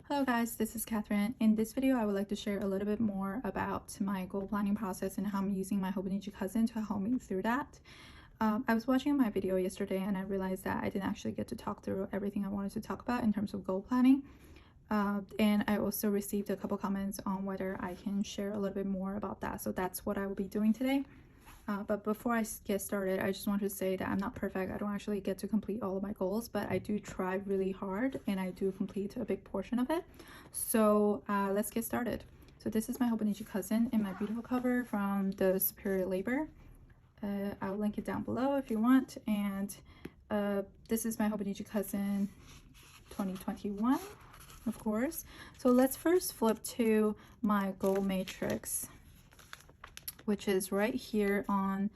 Hello guys, this is Catherine. In this video, I would like to share a little bit more about my goal planning process and how I'm using my Hobonichi Cousin to help me through that. I was watching my video yesterday and I realized that I didn't actually get to talk through everything I wanted to talk about in terms of goal planning. And I also received a couple comments on whether I can share a little bit more about that. So that's what I will be doing today. But before I get started, I just want to say that I'm not perfect. I don't actually get to complete all of my goals, but I do try really hard and I do complete a big portion of it. So let's get started. So this is my Hobonichi Cousin in my beautiful cover from the Superior Labor. I'll link it down below if you want. And this is my Hobonichi Cousin 2021, of course. So let's first flip to my goal matrix, which is right here on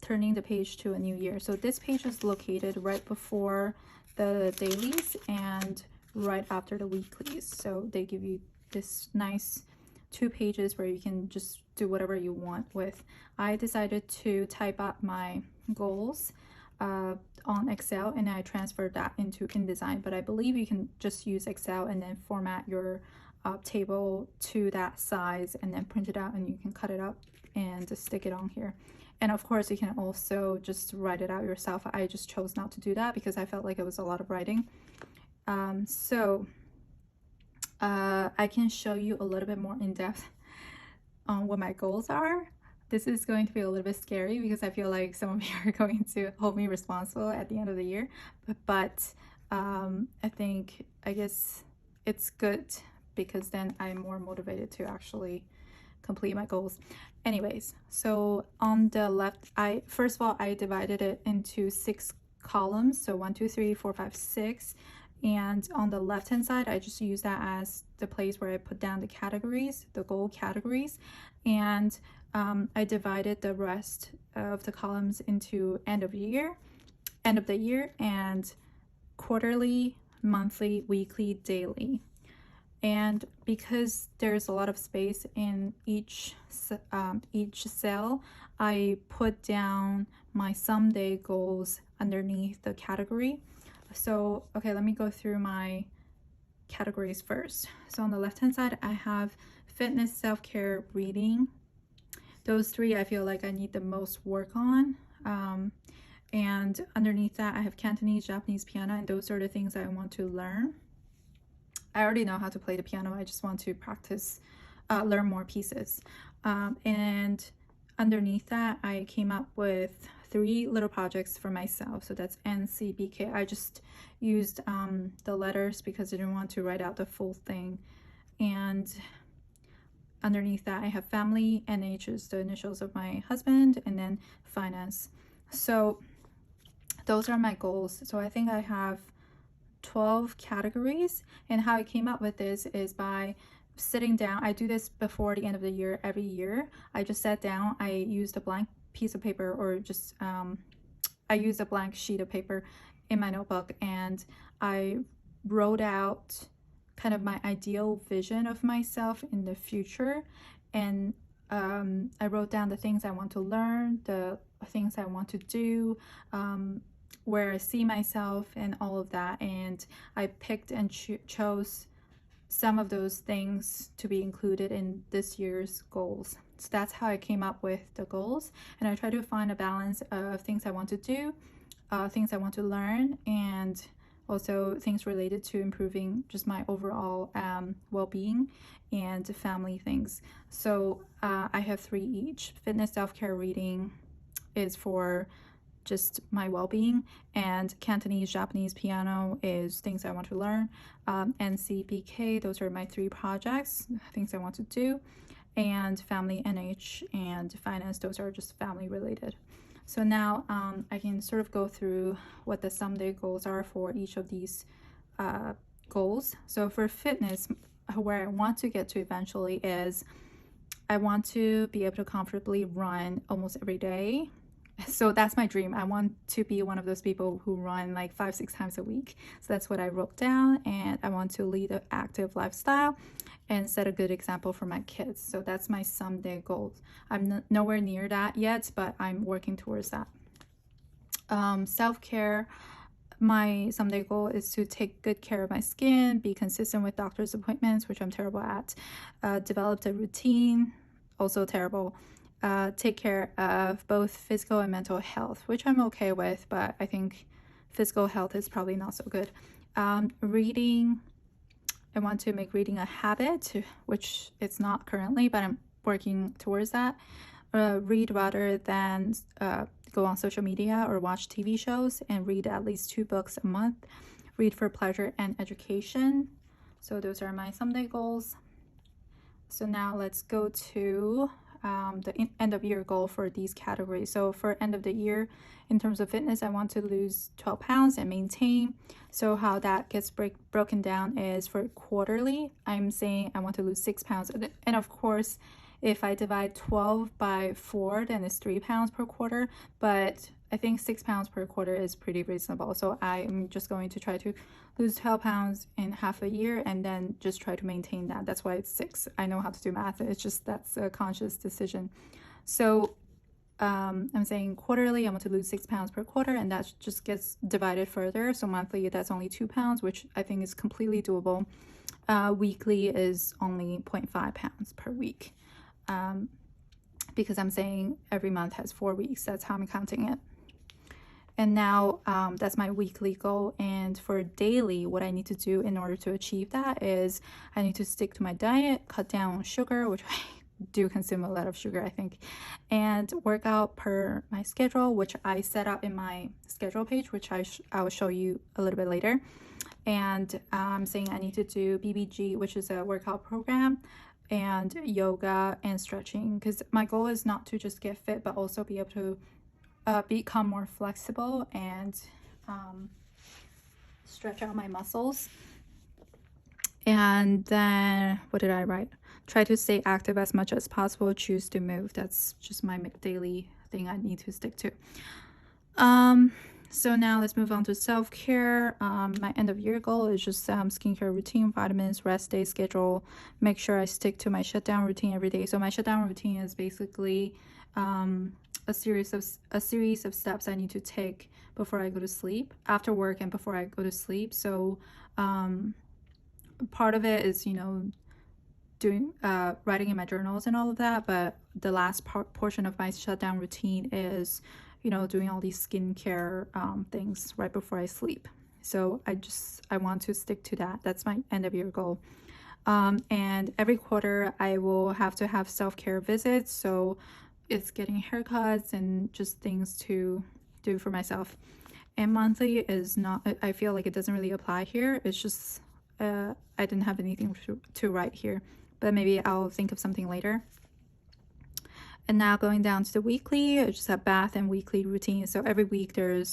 turning the page to a new year. So this page is located right before the dailies and right after the weeklies. So they give you this nice 2 pages where you can just do whatever you want with. I decided to type up my goals on Excel and I transferred that into InDesign, but I believe you can just use Excel and then format your table to that size and then print it out, and you can cut it up and just stick it on here. And of course you can also just write it out yourself. I just chose not to do that because I felt like it was a lot of writing. I can show you a little bit more in depth on what my goals are. This is going to be a little bit scary because I feel like some of you are going to hold me responsible at the end of the year, but I guess it's good because then I'm more motivated to actually complete my goals. Anyways, so on the left, first of all I divided it into 6 columns, so 1 2 3 4 5 6, and on the left hand side I just use that as the place where I put down the categories, the goal categories, and I divided the rest of the columns into end of the year, and quarterly, monthly, weekly, daily. And because there's a lot of space in each cell, I put down my someday goals underneath the category. So okay, let me go through my categories first. So on the left hand side I have fitness, self-care, reading. Those 3 I feel like I need the most work on. And underneath that I have Cantonese, Japanese, piano, and those are the things I want to learn. I already know how to play the piano. I just want to practice, learn more pieces. And underneath that, I came up with 3 little projects for myself. So that's NCBK. I just used the letters because I didn't want to write out the full thing. And underneath that, I have family, NH is the initials of my husband, and then finance. So those are my goals. So I think I have 12 categories, and how I came up with this is by sitting down. I do this before the end of the year every year. I just sat down, I used a blank piece of paper, or just I used a blank sheet of paper in my notebook, and I wrote out kind of my ideal vision of myself in the future, and I wrote down the things I want to learn, the things I want to do, where I see myself and all of that, and I picked and chose some of those things to be included in this year's goals. So that's how I came up with the goals, and I try to find a balance of things I want to do, things I want to learn, and also things related to improving just my overall well-being and family things. So I have 3 each. Fitness, self-care, reading is for just my well-being, and Cantonese, Japanese, piano is things I want to learn. NCBK, those are my 3 projects, things I want to do, and family, NH, and finance, those are just family related. So now I can sort of go through what the someday goals are for each of these goals. So for fitness, where I want to get to eventually is I want to be able to comfortably run almost every day. So that's my dream. I want to be one of those people who run like 5-6 times a week. So that's what I wrote down, and I want to lead an active lifestyle and set a good example for my kids. So that's my someday goal. I'm nowhere near that yet, but I'm working towards that. Self-care, My someday goal is to take good care of my skin, be consistent with doctor's appointments, which I'm terrible at, develop a routine, also terrible, take care of both physical and mental health, which I'm okay with, but I think physical health is probably not so good. Reading, I want to make reading a habit, which it's not currently, but I'm working towards that. Read rather than go on social media or watch TV shows, and read at least 2 books a month. Read for pleasure and education. So those are my someday goals. So now let's go to the end of year goal for these categories. So for end of the year, in terms of fitness, I want to lose 12 pounds and maintain. So how that gets broken down is for quarterly, I'm saying I want to lose 6 pounds. And of course, if I divide 12 by 4, then it's 3 pounds per quarter. But I think 6 pounds per quarter is pretty reasonable. So I'm just going to try to lose 12 pounds in half a year and then just try to maintain that. That's why it's 6. I know how to do math. It's just that's a conscious decision. So I'm saying quarterly, I want to lose 6 pounds per quarter, and that just gets divided further. So monthly, that's only 2 pounds, which I think is completely doable. Weekly is only 0.5 pounds per week. Because I'm saying every month has 4 weeks. That's how I'm counting it. And now that's my weekly goal. And for daily, what I need to do in order to achieve that is I need to stick to my diet, cut down on sugar, which I do consume a lot of sugar, I think, and work out per my schedule, which I set up in my schedule page, which I will show you a little bit later. And I'm saying I need to do BBG, which is a workout program, and yoga and stretching, because my goal is not to just get fit, but also be able to become more flexible and stretch out my muscles. And then what did I write? Try to stay active as much as possible, choose to move. That's just my daily thing I need to stick to. So now let's move on to self-care. My end of year goal is just skincare routine, vitamins, rest day schedule. Make sure I stick to my shutdown routine every day. So my shutdown routine is basically a series of steps I need to take before I go to sleep, after work and before I go to sleep. So part of it is, you know, doing writing in my journals and all of that, but the last portion of my shutdown routine is, you know, doing all these skincare things right before I sleep. So I want to stick to that. That's my end of year goal. And every quarter I will have to have self-care visits. So it's getting haircuts and just things to do for myself. And monthly is not, I feel like it doesn't really apply here. It's just, I didn't have anything to write here, but maybe I'll think of something later. And now going down to the weekly, I just have bath and weekly routines. So every week there are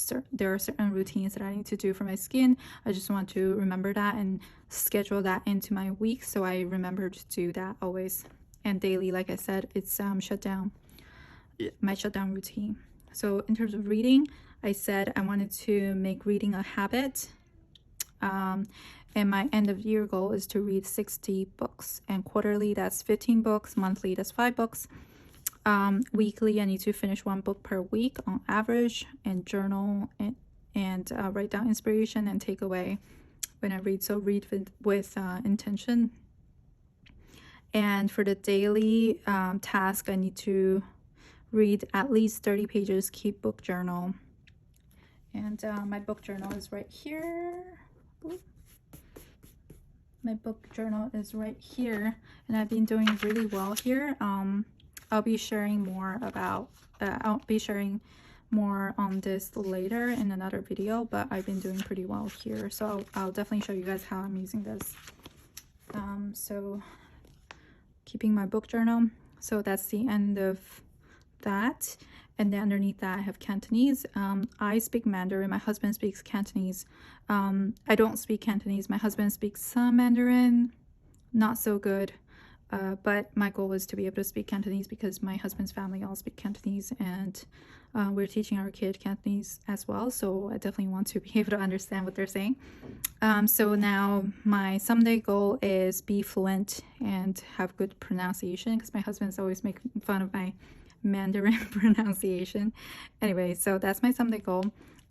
certain routines that I need to do for my skin. I just want to remember that and schedule that into my week, so I remember to do that always. And daily, like I said, it's my shutdown routine. So in terms of reading, I said I wanted to make reading a habit. And my end of year goal is to read 60 books. And quarterly, that's 15 books. Monthly, that's 5 books. Weekly, I need to finish 1 book per week on average, and journal and write down inspiration and takeaway when I read. So read with intention. And for the daily task, I need to read at least 30 pages, keep book journal. And my book journal is right here. My book journal is right here, and I've been doing really well here. I'll be sharing more on this later in another video, but I've been doing pretty well here. So I'll definitely show you guys how I'm using this. So keeping my book journal. So that's the end of that. And then underneath that I have Cantonese. I speak Mandarin. My husband speaks Cantonese. I don't speak Cantonese. My husband speaks some Mandarin, not so good. But my goal is to be able to speak Cantonese because my husband's family all speak Cantonese, and we're teaching our kid Cantonese as well. So I definitely want to be able to understand what they're saying. So now my someday goal is be fluent and have good pronunciation, because my husband's always making fun of my Mandarin pronunciation. Anyway, so that's my someday goal.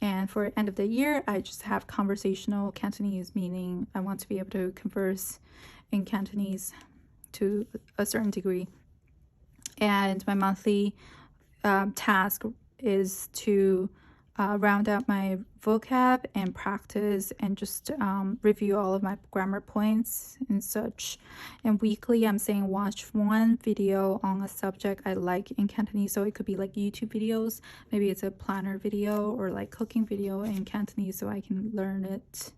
And for end of the year, I just have conversational Cantonese, meaning I want to be able to converse in Cantonese to a certain degree. And my monthly task is to round out my vocab and practice and just review all of my grammar points and such. And weekly, I'm saying watch one video on a subject I like in Cantonese. So it could be like YouTube videos, maybe it's a planner video or like cooking video in Cantonese, so I can learn it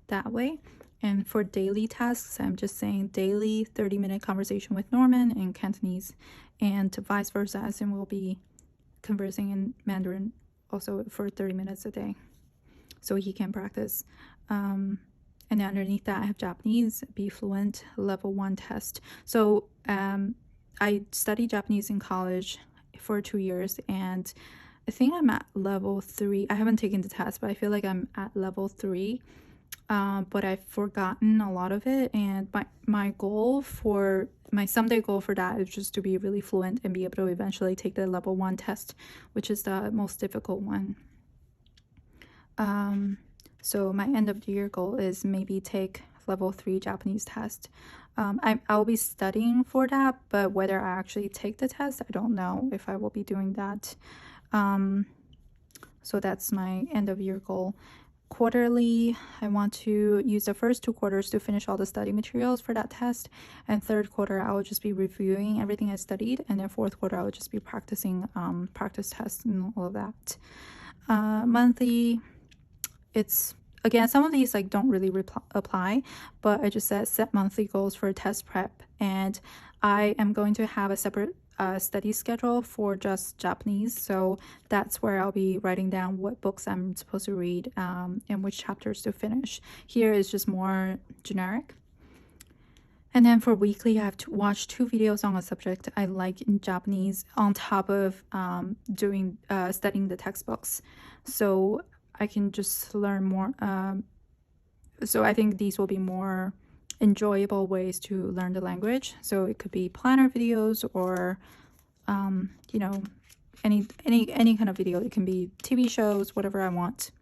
that way. And for daily tasks, I'm just saying daily 30-minute conversation with Norman in Cantonese, and vice versa, as in we'll be conversing in Mandarin also for 30 minutes a day, so he can practice. And underneath that, I have Japanese, be fluent, level 1 test. So I studied Japanese in college for 2 years, and I think I'm at level 3. I haven't taken the test, but I feel like I'm at level 3. But I've forgotten a lot of it, and my goal for my someday goal for that is just to be really fluent and be able to eventually take the level 1 test, which is the most difficult one. So my end of the year goal is maybe take level 3 Japanese test. I'll be studying for that, but whether I actually take the test, I don't know if I will be doing that. So that's my end of year goal. Quarterly, I want to use the first 2 quarters to finish all the study materials for that test, and third quarter I will just be reviewing everything I studied, and then fourth quarter I will just be practicing practice tests and all of that. Monthly, it's again, some of these like don't really apply, but I just said set monthly goals for test prep, and I am going to have a separate study schedule for just Japanese, so that's where I'll be writing down what books I'm supposed to read and which chapters to finish. Here is just more generic. And then for weekly, I have to watch 2 videos on a subject I like in Japanese on top of studying the textbooks, so I can just learn more. So I think these will be more enjoyable ways to learn the language. So it could be planner videos or you know, any kind of video. It can be TV shows, whatever I want.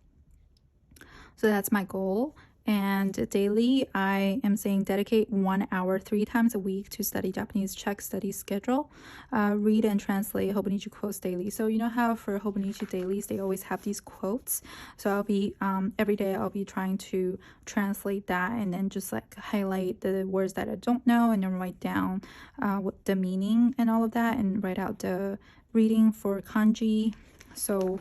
So that's my goal. And daily, I am saying dedicate 1 hour 3 times a week to study Japanese. Check study schedule. Read and translate Hobonichi quotes daily. So you know how for Hobonichi dailies, they always have these quotes. So I'll be, every day I'll be trying to translate that and then just like highlight the words that I don't know and then write down what the meaning and all of that, and write out the reading for kanji. So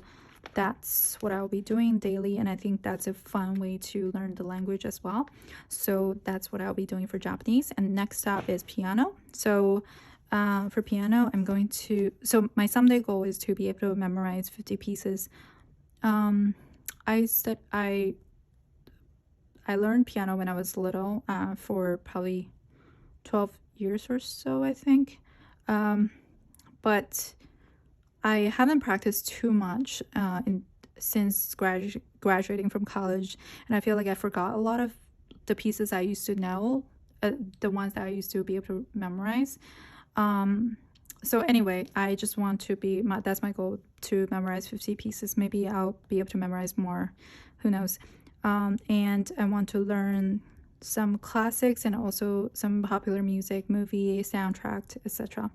that's what I'll be doing daily, and I think that's a fun way to learn the language as well. So that's what I'll be doing for Japanese. And next up is piano. So for piano, I'm going to, so my someday goal is to be able to memorize 50 pieces. I learned piano when I was little, for probably 12 years or so, I think. But I haven't practiced too much since graduating from college, and I feel like I forgot a lot of the pieces I used to know, the ones that I used to be able to memorize. So anyway, I just want to be, that's my goal, to memorize 50 pieces. Maybe I'll be able to memorize more, who knows. And I want to learn some classics and also some popular music, movie, soundtrack, etc.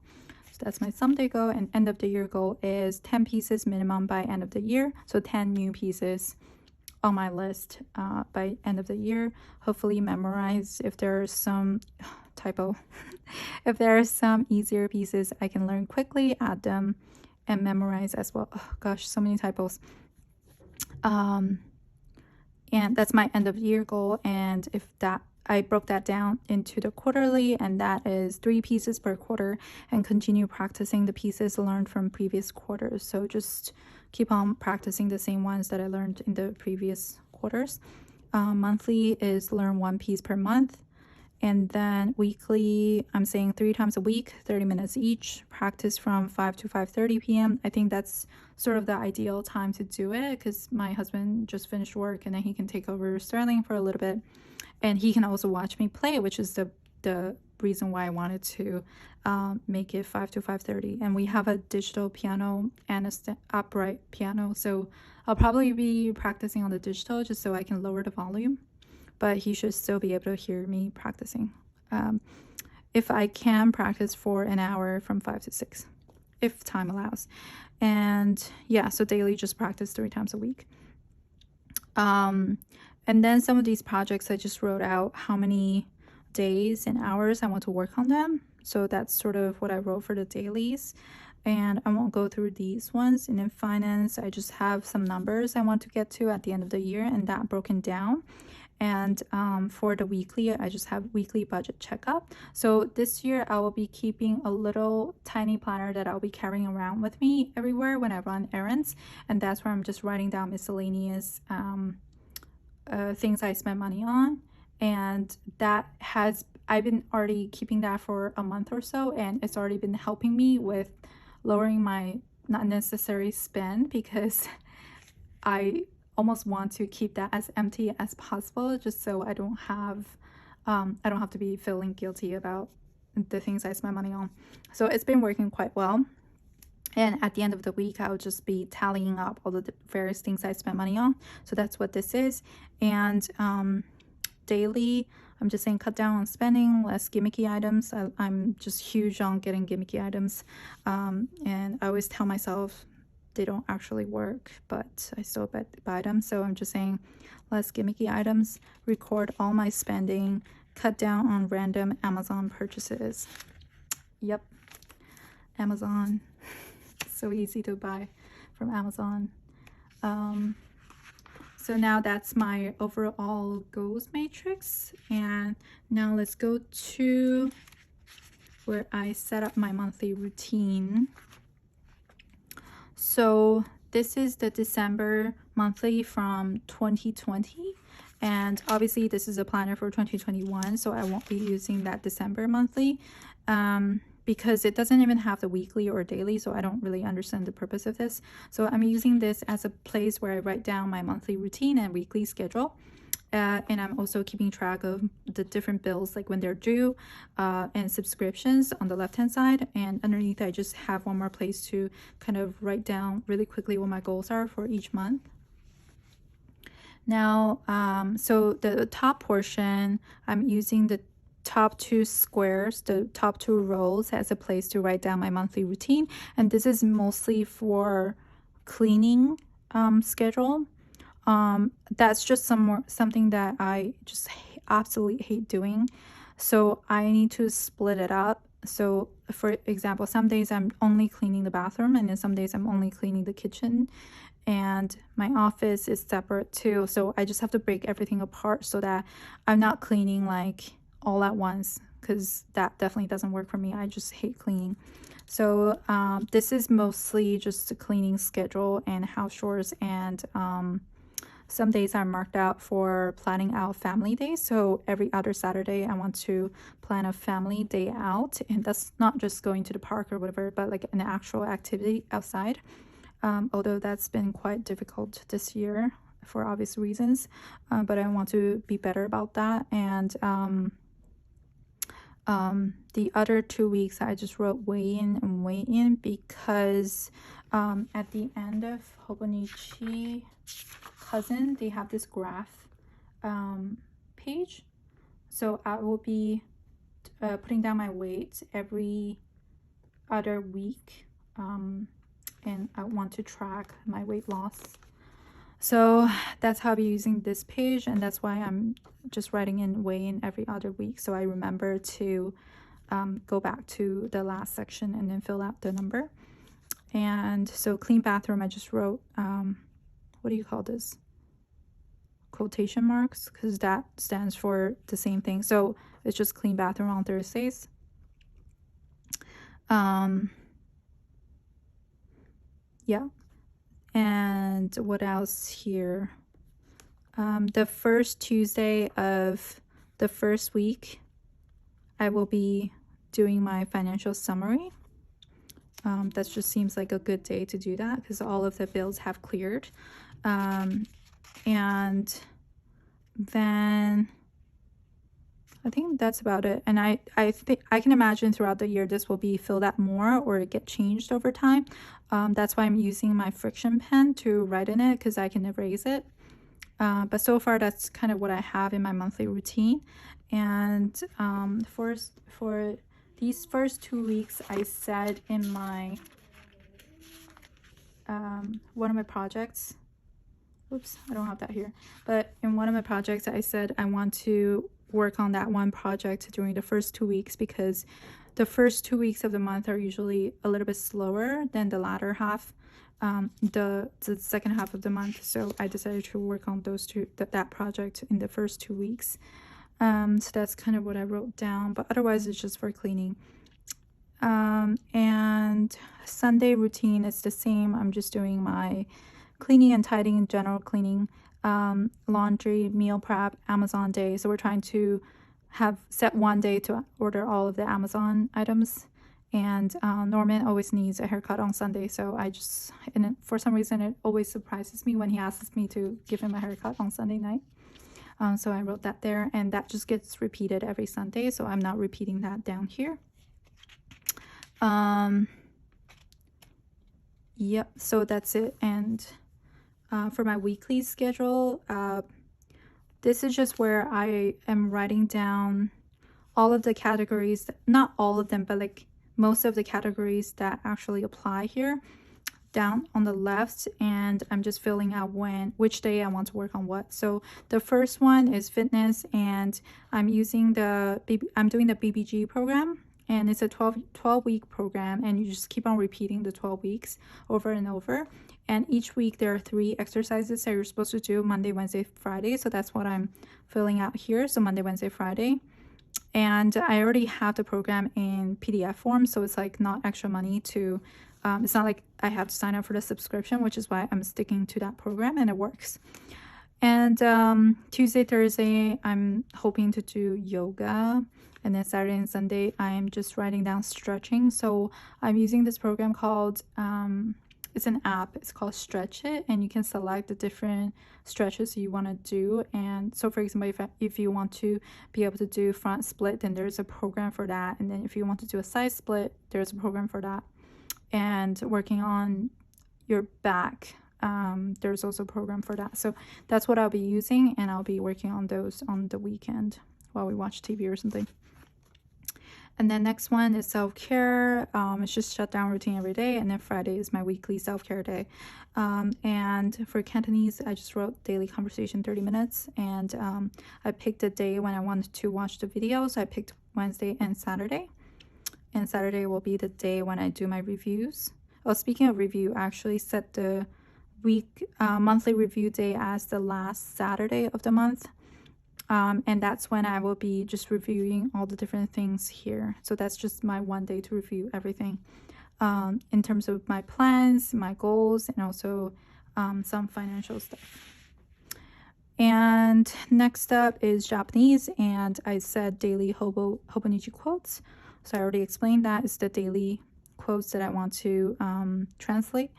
That's my someday goal. And end of the year goal is 10 pieces minimum by end of the year. So 10 new pieces on my list by end of the year. Hopefully memorize. If there's some typo, if there are some easier pieces I can learn quickly, add them and memorize as well. Oh gosh, so many typos. And that's my end of year goal. And if that, I broke that down into the quarterly, and that is 3 pieces per quarter, and continue practicing the pieces learned from previous quarters. So just keep on practicing the same ones that I learned in the previous quarters. Monthly is learn 1 piece per month. And then weekly, I'm saying 3 times a week, 30 minutes each, practice from 5 to 5:30 p.m. I think that's sort of the ideal time to do it, because my husband just finished work and then he can take over Sterling for a little bit. And he can also watch me play, which is the reason why I wanted to make it 5 to 5:30. And we have a digital piano and a upright piano, so I'll probably be practicing on the digital just so I can lower the volume, but he should still be able to hear me practicing. If I can practice for an hour from 5 to 6, if time allows. And yeah, so daily just practice 3 times a week. And then some of these projects I just wrote out how many days and hours I want to work on them. So that's sort of what I wrote for the dailies. And I won't go through these ones. And in finance, I just have some numbers I want to get to at the end of the year, and that broken down. And for the weekly, I just have weekly budget checkup. So this year I will be keeping a little tiny planner that I'll be carrying around with me everywhere when I run errands, and that's where I'm just writing down miscellaneous things I spend money on. And that has, I've been already keeping that for a month or so, and it's already been helping me with lowering my not necessary spend, because I almost want to keep that as empty as possible, just so I don't have to be feeling guilty about the things I spend money on. So it's been working quite well. And at the end of the week, I'll just be tallying up all the various things I spend money on. So that's what this is. And daily, I'm just saying cut down on spending, less gimmicky items. I'm just huge on getting gimmicky items. And I always tell myself they don't actually work, but I still buy them. So I'm just saying less gimmicky items, record all my spending, cut down on random Amazon purchases. Yep, Amazon. So easy to buy from Amazon. So now that's my overall goals matrix. And now let's go to where I set up my monthly routine. So this is the December monthly from 2020. And obviously this is a planner for 2021, so I won't be using that December monthly because it doesn't even have the weekly or daily, so I don't really understand the purpose of this. So I'm using this as a place where I write down my monthly routine and weekly schedule. And I'm also keeping track of the different bills, like when they're due, and subscriptions on the left hand side. And underneath I just have one more place to kind of write down really quickly what my goals are for each month. Now, so the top portion, I'm using the top 2 squares, the top 2 rows, as a place to write down my monthly routine. And this is mostly for cleaning schedule. That's just something that I just absolutely hate doing. So I need to split it up. So for example, some days I'm only cleaning the bathroom, and then some days I'm only cleaning the kitchen, and my office is separate too. So I just have to break everything apart so that I'm not cleaning like all at once, because that definitely doesn't work for me. I just hate cleaning. So this is mostly just a cleaning schedule and house chores, and some days are marked out for planning out family days. So every other Saturday I want to plan a family day out, and that's not just going to the park or whatever, but like an actual activity outside. Although that's been quite difficult this year for obvious reasons, but I want to be better about that. And the other 2 weeks I just wrote weigh in and weigh in because at the end of Hobonichi Cousin, they have this graph page. So I will be putting down my weight every other week, and I want to track my weight loss. So that's how I'll be using this page, and that's why I'm just writing in weigh in every other week, so I remember to go back to the last section and then fill out the number. And so clean bathroom, I just wrote what do you call this, quotation marks, because that stands for the same thing. So it's just clean bathroom on Thursdays. Yeah. And what else here? The first Tuesday of the first week, I will be doing my financial summary. That just seems like a good day to do that because all of the bills have cleared. And then I think that's about it. And I think I can imagine throughout the year this will be filled out more or get changed over time. That's why I'm using my friction pen to write in it, because I can erase it. But so far that's kind of what I have in my monthly routine. And for these first 2 weeks, I said in my one of my projects, oops, I don't have that here, but in one of my projects I said I want to work on that one project during the first 2 weeks, because the first 2 weeks of the month are usually a little bit slower than the latter half, the second half of the month. So I decided to work on that project in the first 2 weeks. So that's kind of what I wrote down, but otherwise it's just for cleaning. And Sunday routine is the same. I'm just doing my cleaning and tidying, general cleaning, laundry, meal prep, Amazon day. So we're trying to set one day to order all of the Amazon items. And Norman always needs a haircut on Sunday, so and for some reason it always surprises me when he asks me to give him a haircut on Sunday night. So I wrote that there, and that just gets repeated every Sunday, so I'm not repeating that down here. Yep, so that's it. And for my weekly schedule, this is just where I am writing down all of the categories, not all of them, but like most of the categories that actually apply here down on the left, and I'm just filling out which day I want to work on what. So the first one is fitness, and I'm doing the BBG program, and it's a 12-week program, and you just keep on repeating the 12 weeks over and over. And each week there are 3 exercises that you're supposed to do Monday, Wednesday, Friday. So that's what I'm filling out here. So Monday, Wednesday, Friday. And I already have the program in PDF form, so it's like not extra money to, it's not like I have to sign up for the subscription, which is why I'm sticking to that program, and it works. And Tuesday, Thursday, I'm hoping to do yoga. And then Saturday and Sunday, I'm just writing down stretching. So I'm using this program called, it's an app, it's called Stretch It, and you can select the different stretches you want to do. And so for example, if you want to be able to do front split, then there's a program for that. And then if you want to do a side split, there's a program for that. And working on your back, there's also a program for that. So that's what I'll be using, and I'll be working on those on the weekend while we watch TV or something. And then next one is self-care. It's just shutdown routine every day. And then Friday is my weekly self-care day. And for Cantonese, I just wrote daily conversation 30 minutes. And I picked a day when I wanted to watch the videos. I picked Wednesday and Saturday. And Saturday will be the day when I do my reviews. Oh, speaking of review, I actually set the monthly review day as the last Saturday of the month. And that's when I will be just reviewing all the different things here. So that's just my one day to review everything in terms of my plans, my goals, and also some financial stuff. And next up is Japanese, and I said daily Hobonichi quotes. So I already explained that. It's the daily quotes that I want to translate.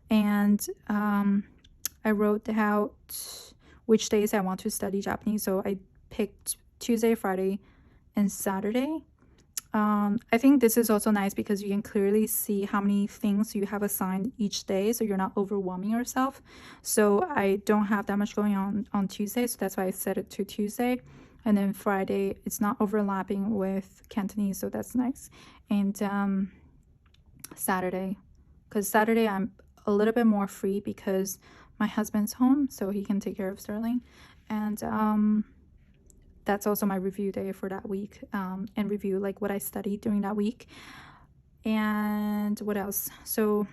And I wrote out which days I want to study Japanese. So I picked Tuesday, Friday, and Saturday. I think this is also nice because you can clearly see how many things you have assigned each day, so you're not overwhelming yourself. So I don't have that much going on Tuesday, so that's why I set it to Tuesday. And then Friday, it's not overlapping with Cantonese, so that's nice. And Saturday, because Saturday I'm a little bit more free because my husband's home, so he can take care of Sterling. And that's also my review day for that week, and review like what I studied during that week. And what else? So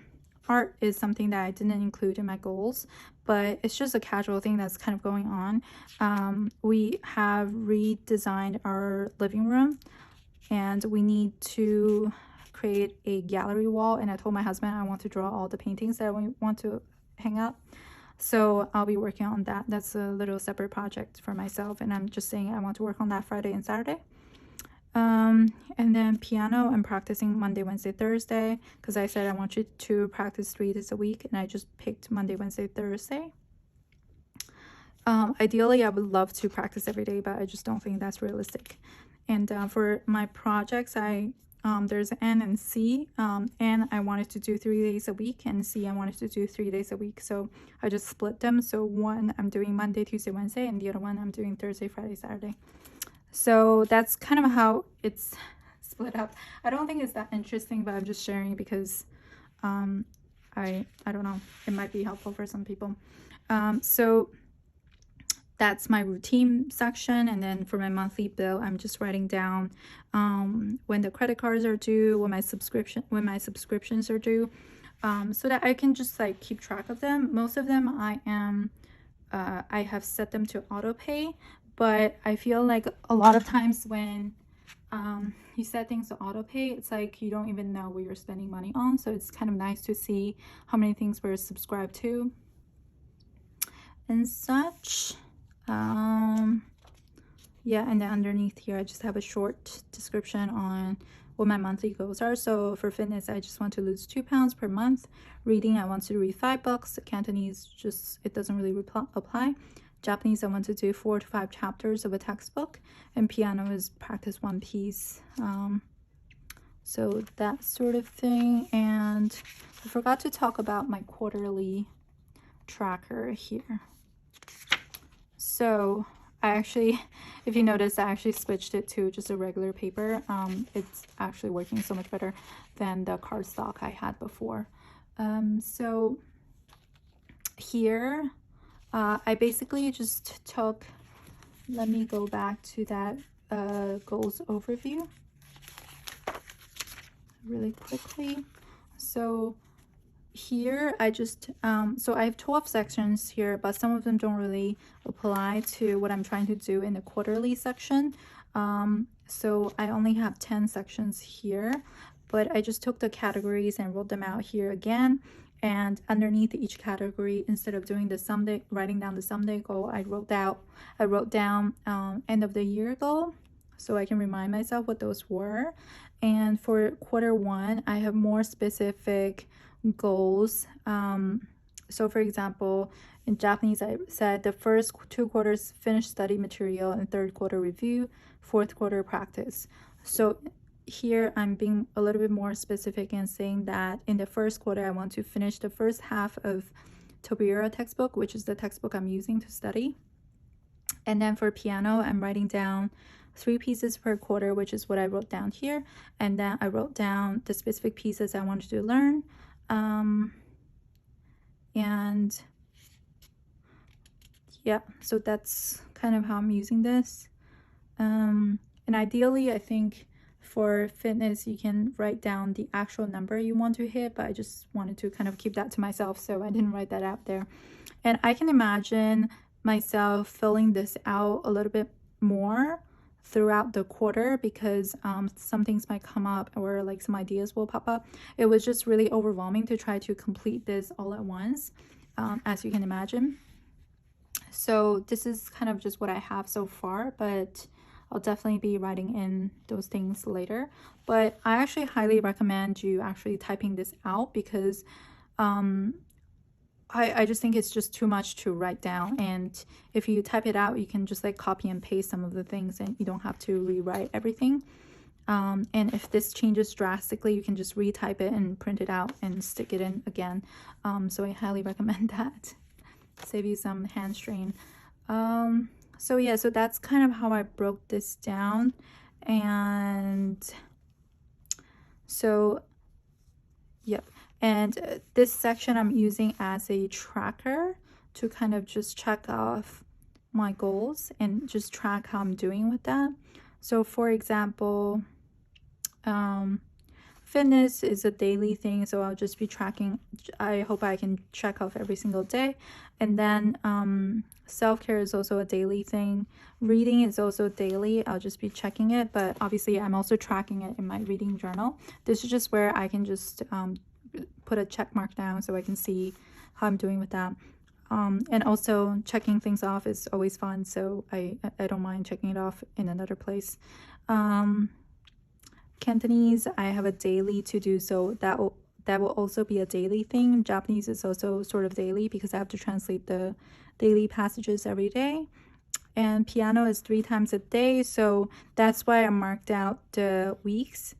art is something that I didn't include in my goals, but it's just a casual thing that's kind of going on. We have redesigned our living room, and we need to create a gallery wall, and I told my husband I want to draw all the paintings that we want to hang up. So I'll be working on that. That's a little separate project for myself, and I'm just saying I want to work on that Friday and Saturday. And then piano, I'm practicing Monday, Wednesday, Thursday, because I said I want you to practice 3 days a week, and I just picked Monday, Wednesday, Thursday. Ideally, I would love to practice every day, but I just don't think that's realistic. And for my projects, there's N and C. N I wanted to do 3 days a week, and C I wanted to do 3 days a week. So I just split them. So one I'm doing Monday, Tuesday, Wednesday, and the other one I'm doing Thursday, Friday, Saturday. So that's kind of how it's split up. I don't think it's that interesting, but I'm just sharing because I don't know, it might be helpful for some people. So that's my routine section. And then for my monthly bill, I'm just writing down when the credit cards are due, when my subscriptions are due, so that I can just like keep track of them. Most of them I have set them to auto pay, but I feel like a lot of times when you set things to auto pay, it's like you don't even know what you're spending money on. So it's kind of nice to see how many things we're subscribed to and such. Yeah, and then underneath here I just have a short description on what my monthly goals are. So for fitness, I just want to lose 2 pounds per month. Reading, I want to read 5 books. Cantonese, just it doesn't really apply. Japanese, I want to do 4 to 5 chapters of a textbook, and piano is practice 1 piece. So that sort of thing. And I forgot to talk about my quarterly tracker here. So I actually, if you notice, I actually switched it to just a regular paper. It's actually working so much better than the cardstock I had before. So here, I basically just took, let me go back to that goals overview really quickly. So here I just so I have 12 sections here, but some of them don't really apply to what I'm trying to do in the quarterly section. So I only have 10 sections here, but I just took the categories and wrote them out here again. And underneath each category, instead of doing the someday, writing down the someday goal, I wrote down end of the year goal, so I can remind myself what those were. And for quarter 1, I have more specific goals. So for example, in Japanese, I said the first 2 quarters finish study material, and 3rd quarter review, 4th quarter practice. So here I'm being a little bit more specific and saying that in the 1st quarter I want to finish the first half of Tobiura textbook, which is the textbook I'm using to study. And then for piano, I'm writing down 3 pieces per quarter, which is what I wrote down here. And then I wrote down the specific pieces I wanted to learn. And yeah, so that's kind of how I'm using this. And ideally, I think for fitness, you can write down the actual number you want to hit, but I just wanted to kind of keep that to myself, so I didn't write that out there. And I can imagine myself filling this out a little bit more throughout the quarter, because some things might come up, or like some ideas will pop up. It was just really overwhelming to try to complete this all at once, as you can imagine. So this is kind of just what I have so far, but I'll definitely be writing in those things later. But I actually highly recommend you actually typing this out, because I just think it's just too much to write down. And if you type it out, you can just like copy and paste some of the things, and you don't have to rewrite everything. And if this changes drastically, you can just retype it and print it out and stick it in again. So I highly recommend that. Save you some hand strain. So yeah, so that's kind of how I broke this down. And so yep, and this section I'm using as a tracker to kind of just check off my goals and just track how I'm doing with that. So for example, fitness is a daily thing, so I'll just be tracking. I hope I can check off every single day. And then self-care is also a daily thing. Reading is also daily. I'll just be checking it, but obviously I'm also tracking it in my reading journal. This is just where I can just put a check mark down so I can see how I'm doing with that. And also checking things off is always fun, so I don't mind checking it off in another place. Cantonese, I have a daily to do, so that will also be a daily thing. Japanese is also sort of daily, because I have to translate the daily passages every day. And piano is 3 times a day, so that's why I marked out the weeks,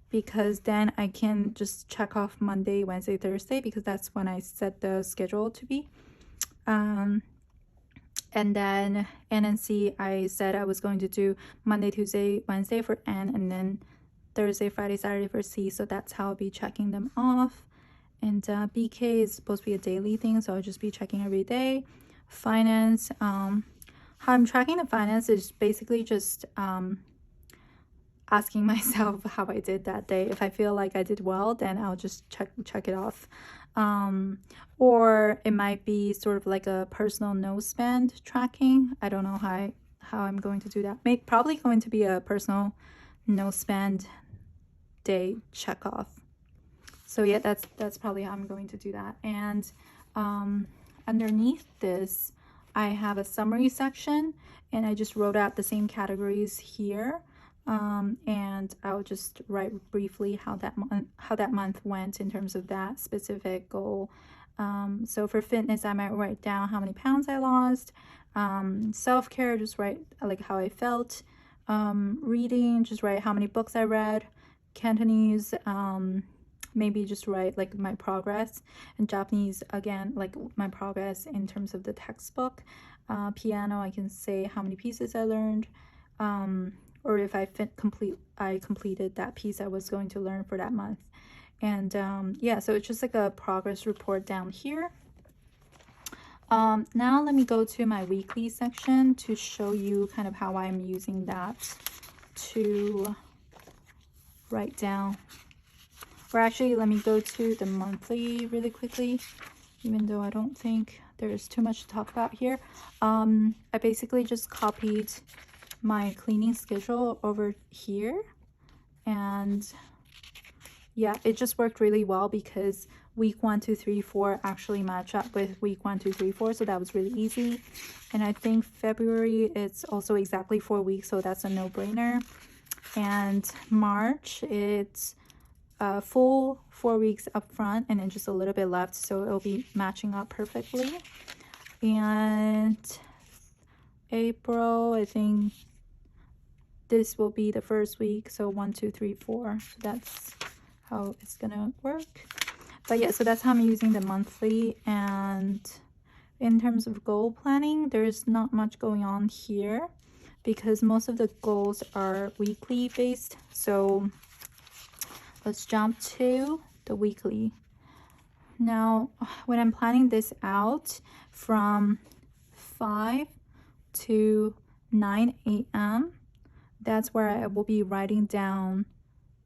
because then I can just check off Monday, Wednesday, Thursday, because that's when I set the schedule to be. And then N and C, I said I was going to do Monday, Tuesday, Wednesday for N, and then Thursday, Friday, Saturday for C, so that's how I'll be checking them off. And BK is supposed to be a daily thing, so I'll just be checking every day. Finance, how I'm tracking the finance is basically just asking myself how I did that day. If I feel like I did well, then I'll just check it off. Or it might be sort of like a personal no spend tracking. I don't know how I'm going to do that. Probably going to be a personal no spend day check off. So yeah, that's probably how I'm going to do that. And underneath this, I have a summary section, and I just wrote out the same categories here. And I'll just write briefly how that month went in terms of that specific goal. So for fitness, I might write down how many pounds I lost. Self-care, just write like how I felt. Reading, just write how many books I read. Cantonese, maybe just write like my progress. And Japanese, again, like my progress in terms of the textbook. Piano, I can say how many pieces I learned. Or if I completed that piece I was going to learn for that month. And yeah, so it's just like a progress report down here. Now let me go to my weekly section to show you kind of how I'm using that to write down. Or actually, let me go to the monthly really quickly, even though I don't think there's too much to talk about here. I basically just copied my cleaning schedule over here, and yeah, it just worked really well because week 1, 2, 3, 4 actually match up with week 1, 2, 3, 4, so that was really easy. And I think February, it's also exactly 4 weeks, so that's a no-brainer. And March, it's full 4 weeks up front and then just a little bit left, so it'll be matching up perfectly. And April, I think this will be the first week, so 1, 2, 3, 4. So that's how it's gonna work. But yeah, so that's how I'm using the monthly. And in terms of goal planning, there's not much going on here because most of the goals are weekly based. So let's jump to the weekly. Now, when I'm planning this out from 5 to 9 a.m., that's where I will be writing down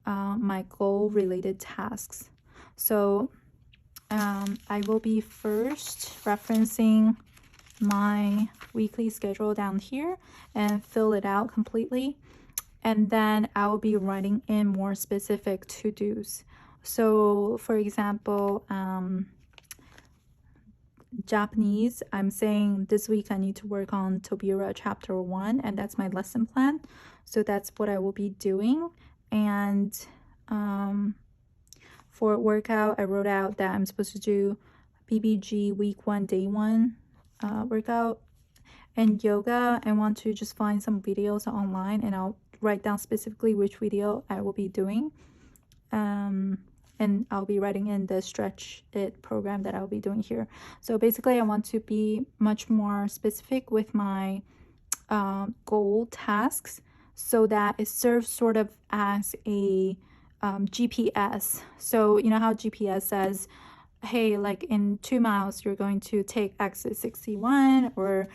my goal related tasks. So I will be first referencing my weekly schedule down here and fill it out completely. And then I will be writing in more specific to-dos. So for example, Japanese, I'm saying this week I need to work on Tobira chapter 1, and that's my lesson plan. So that's what I will be doing. And for workout, I wrote out that I'm supposed to do BBG week 1, day 1 workout. And yoga, I want to just find some videos online, and I'll write down specifically which video I will be doing. And I'll be writing in the Stretch It program that I'll be doing here. So basically, I want to be much more specific with my goal tasks so that it serves sort of as a GPS. So you know how GPS says, hey, like in 2 miles, you're going to take exit 61 or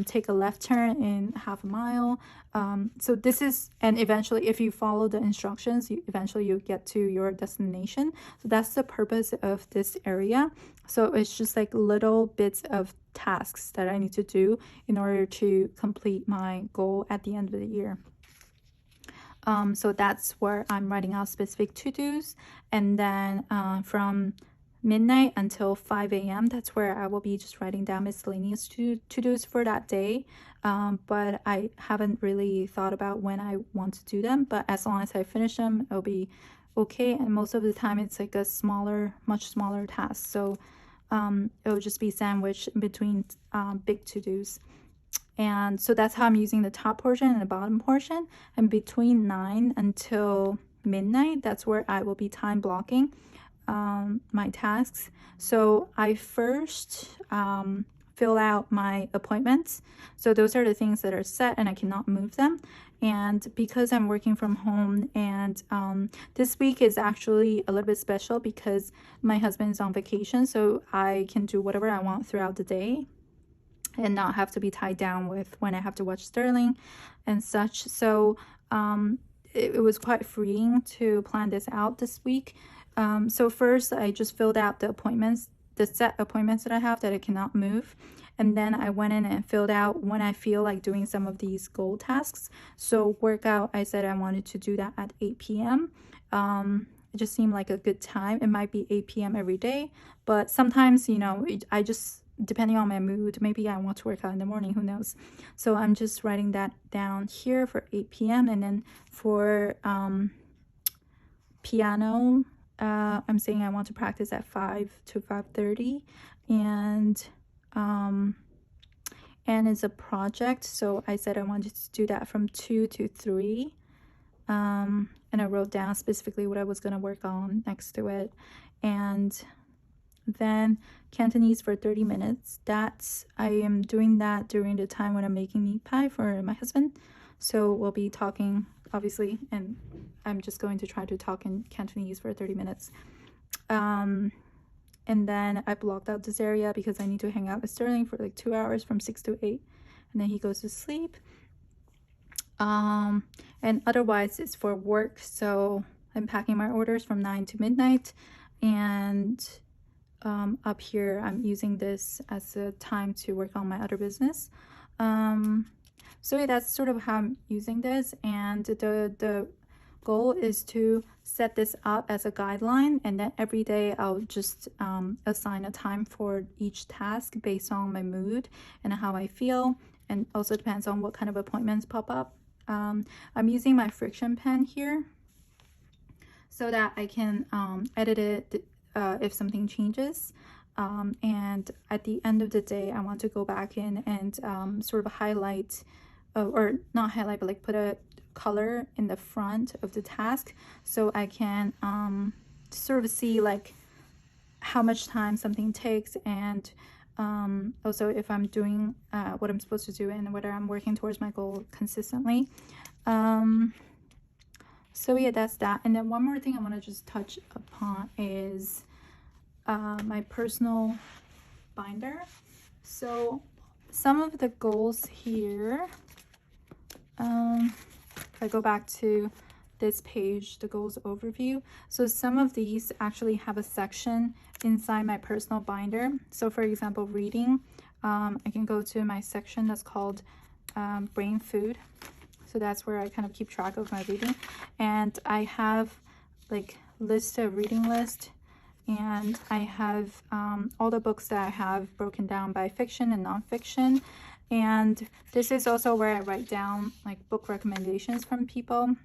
take a left turn in half a mile. So this is, and eventually if you follow the instructions, eventually you get to your destination. So that's the purpose of this area. So it's just like little bits of tasks that I need to do in order to complete my goal at the end of the year. So that's where I'm writing out specific to-dos. And then from midnight until 5 a.m. that's where I will be just writing down miscellaneous to-dos for that day. But I haven't really thought about when I want to do them, but as long as I finish them, it'll be okay. And most of the time it's like a much smaller task. So it will just be sandwiched in between big to-dos. And so that's how I'm using the top portion and the bottom portion. And between 9 until midnight, that's where I will be time blocking my tasks. So I first fill out my appointments. So those are the things that are set and I cannot move them. And because I'm working from home, and this week is actually a little bit special because my husband is on vacation, so I can do whatever I want throughout the day and not have to be tied down with when I have to watch Sterling and such. So it was quite freeing to plan this out this week. So first I just filled out the appointments, the set appointments that I have that I cannot move. And then I went in and filled out when I feel like doing some of these goal tasks. So workout, I said I wanted to do that at 8 p.m. It just seemed like a good time. It might be 8 p.m. every day, but sometimes, you know, I just, depending on my mood, maybe I want to work out in the morning, who knows. So I'm just writing that down here for 8 p.m. And then for piano, I'm saying I want to practice at 5 to 5:30, and it's a project, so I said I wanted to do that from 2 to 3. And I wrote down specifically what I was going to work on next to it. And then Cantonese for 30 minutes. I am doing that during the time when I'm making meat pie for my husband. So we'll be talking, obviously, and I'm just going to try to talk in Cantonese for 30 minutes. And then I blocked out this area because I need to hang out with Sterling for like 2 hours from 6 to 8. And then he goes to sleep. And otherwise it's for work. So I'm packing my orders from 9 to midnight. And up here I'm using this as a time to work on my other business. So yeah, that's sort of how I'm using this. And the goal is to set this up as a guideline, and then every day I'll just assign a time for each task based on my mood and how I feel, and also depends on what kind of appointments pop up. I'm using my friction pen here so that I can edit it if something changes. And at the end of the day, I want to go back in and sort of highlight, or not highlight, but like put a color in the front of the task so I can sort of see like how much time something takes, and also if I'm doing what I'm supposed to do and whether I'm working towards my goal consistently. So yeah, that's that. And then one more thing I want to just touch upon is my personal binder. So some of the goals here, if I go back to this page, the goals overview, so some of these actually have a section inside my personal binder. So for example, reading, I can go to my section that's called brain food. So that's where I kind of keep track of my reading, and I have like a reading list, and I have all the books that I have broken down by fiction and nonfiction. And this is also where I write down like book recommendations from people,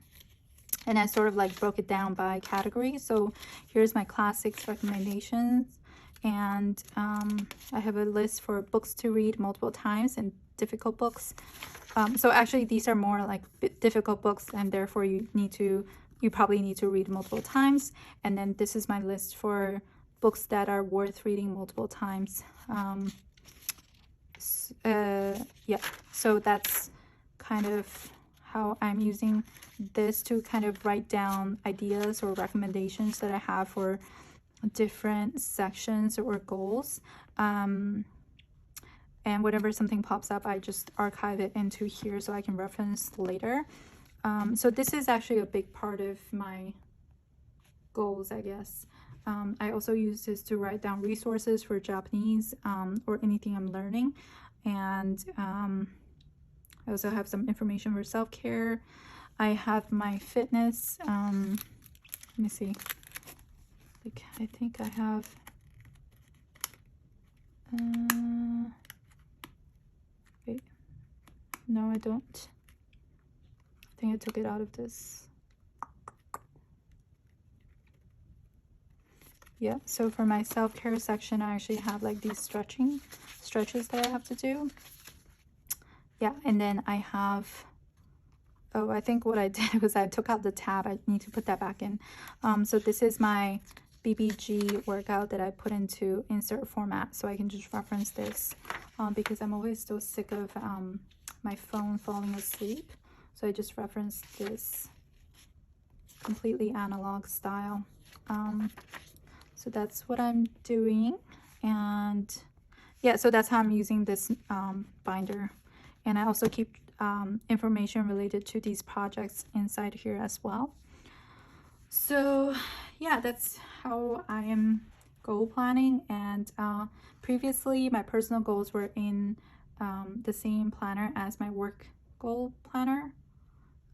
and I sort of like broke it down by category. So here's my classics recommendations, and I have a list for books to read multiple times and difficult books. So actually these are more like difficult books, and therefore you probably need to read multiple times. And then this is my list for books that are worth reading multiple times. Yeah, so that's kind of how I'm using this to kind of write down ideas or recommendations that I have for different sections or goals. And whenever something pops up, I just archive it into here so I can reference later. So this is actually a big part of my goals, I guess. I also use this to write down resources for Japanese or anything I'm learning. And I also have some information for self-care. I have my fitness. Let me see. Like, I think I have... wait. No, I don't. I think I took it out of this. Yeah, so for my self-care section, I actually have like these stretches that I have to do. Yeah, and then I have, oh, I think what I did was I took out the tab. I need to put that back in. So this is my BBG workout that I put into insert format, so I can just reference this because I'm always so sick of my phone falling asleep. So I just referenced this completely analog style. So that's what I'm doing, and yeah, so that's how I'm using this binder. And I also keep information related to these projects inside here as well. So yeah, that's how I am goal planning. And previously my personal goals were in the same planner as my work goal planner,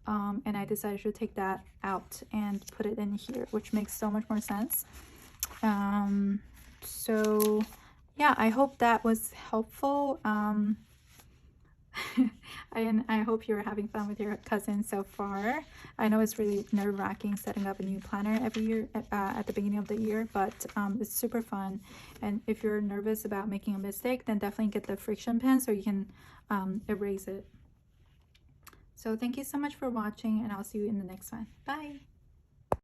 and I decided to take that out and put it in here, which makes so much more sense. So yeah, I hope that was helpful. And I hope you're having fun with your cousin so far. I know it's really nerve-wracking setting up a new planner every year at the beginning of the year, but it's super fun. And if you're nervous about making a mistake, then definitely get the friction pen so you can erase it. So thank you so much for watching, and I'll see you in the next one. Bye!